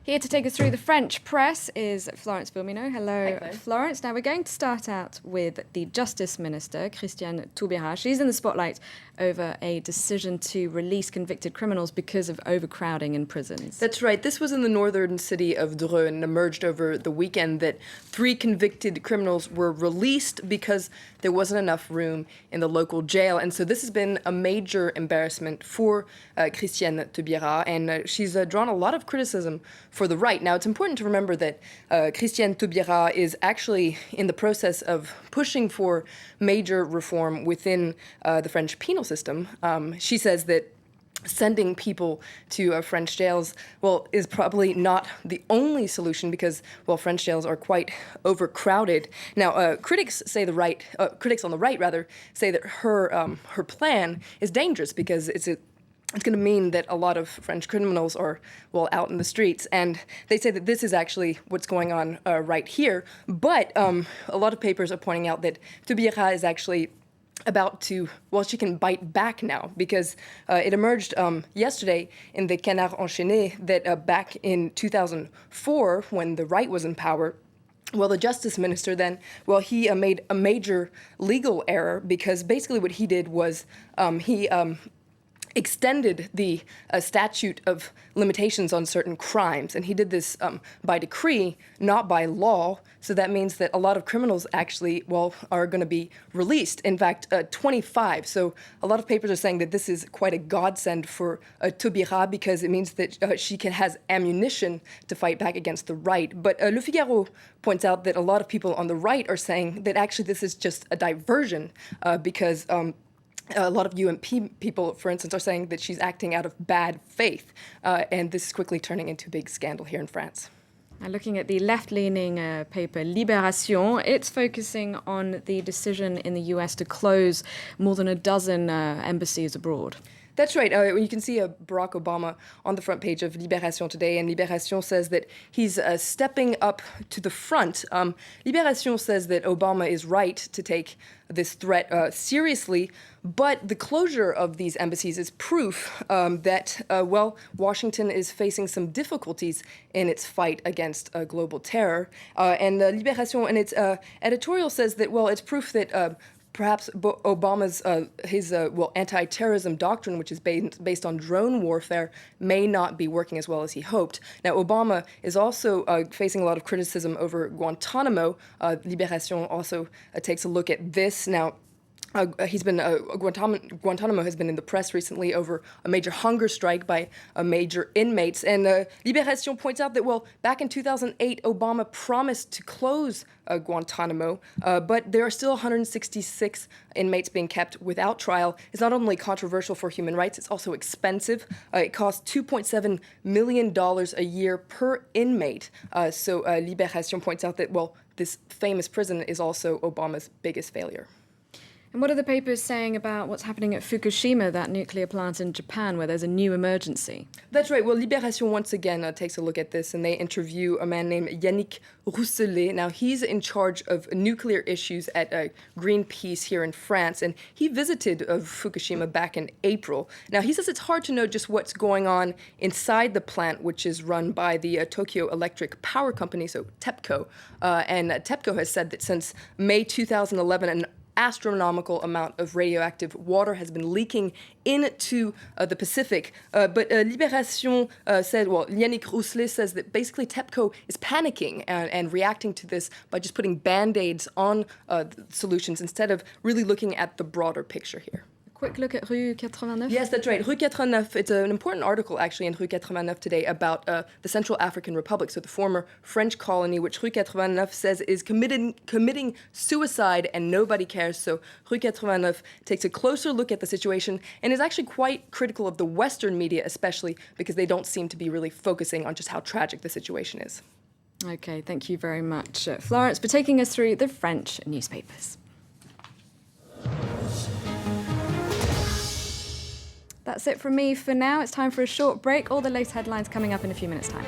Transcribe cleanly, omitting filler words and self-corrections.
Here to take us through the French press is Florence Vilmino. Hello, Hi, Florence. Now we're going to start out with the Justice Minister, Christiane Taubira. She's in the spotlight over a decision to release convicted criminals because of overcrowding in prisons. That's right. This was in the northern city of Thurs and emerged over the weekend that 3 convicted criminals were released because there wasn't enough room in the local jail. And so this has been a major embarrassment for Christiane Taubira, and she's drawn a lot of criticism for the right. Now, it's important to remember that Christiane Taubira is actually in the process of pushing for major reform within the French penal system. She says that sending people to French jails, is probably not the only solution because, French jails are quite overcrowded. Now, critics on the right rather, say that her plan is dangerous because it's going to mean that a lot of French criminals are, out in the streets. And they say that this is actually what's going on right here. But a lot of papers are pointing out that Taubira is actually about to, she can bite back now because it emerged yesterday in the Canard Enchaîné that back in 2004, when the right was in power, the justice minister then, he made a major legal error because basically what he did was he extended the statute of limitations on certain crimes. And he did this by decree, not by law. So that means that a lot of criminals actually, are going to be released. In fact, 25. So a lot of papers are saying that this is quite a godsend for Taubira because it means that she has ammunition to fight back against the right. But Le Figaro points out that a lot of people on the right are saying that actually this is just a diversion because a lot of UMP people, for instance, are saying that she's acting out of bad faith, and this is quickly turning into a big scandal here in France. Now, looking at the left-leaning paper Libération, it's focusing on the decision in the US to close more than a dozen embassies abroad. That's right. You can see Barack Obama on the front page of Libération today, and Libération says that he's stepping up to the front. Libération says that Obama is right to take this threat seriously, but the closure of these embassies is proof that, Washington is facing some difficulties in its fight against global terror. And Libération, in its editorial, says that, it's proof that perhaps Obama's his anti-terrorism doctrine, which is based on drone warfare, may not be working as well as he hoped. Now, Obama is also facing a lot of criticism over Guantanamo. Libération also takes a look at this. Now, Guantanamo has been in the press recently over a major hunger strike by major inmates. And Libération points out that, back in 2008, Obama promised to close Guantanamo, but there are still 166 inmates being kept without trial. It's not only controversial for human rights, it's also expensive. It costs $2.7 million a year per inmate. So Libération points out that, this famous prison is also Obama's biggest failure. And what are the papers saying about what's happening at Fukushima, that nuclear plant in Japan, where there's a new emergency? That's right. Libération once again takes a look at this, and they interview a man named Yannick Rousselet. Now, he's in charge of nuclear issues at Greenpeace here in France, and he visited Fukushima back in April. Now, he says it's hard to know just what's going on inside the plant, which is run by the Tokyo Electric Power Company, so TEPCO. And TEPCO has said that since May 2011, an astronomical amount of radioactive water has been leaking into the Pacific. But Libération said, Yannick Rousselet says that basically TEPCO is panicking and reacting to this by just putting Band-Aids on solutions instead of really looking at the broader picture here. Quick look at Rue 89. Yes, that's right. Rue 89, it's an important article actually in Rue 89 today about the Central African Republic, so the former French colony, which Rue 89 says is committing suicide and nobody cares. So Rue 89 takes a closer look at the situation and is actually quite critical of the Western media, especially because they don't seem to be really focusing on just how tragic the situation is. Okay, thank you very much, Florence, for taking us through the French newspapers. That's it from me for now. It's time for a short break. All the latest headlines coming up in a few minutes' time.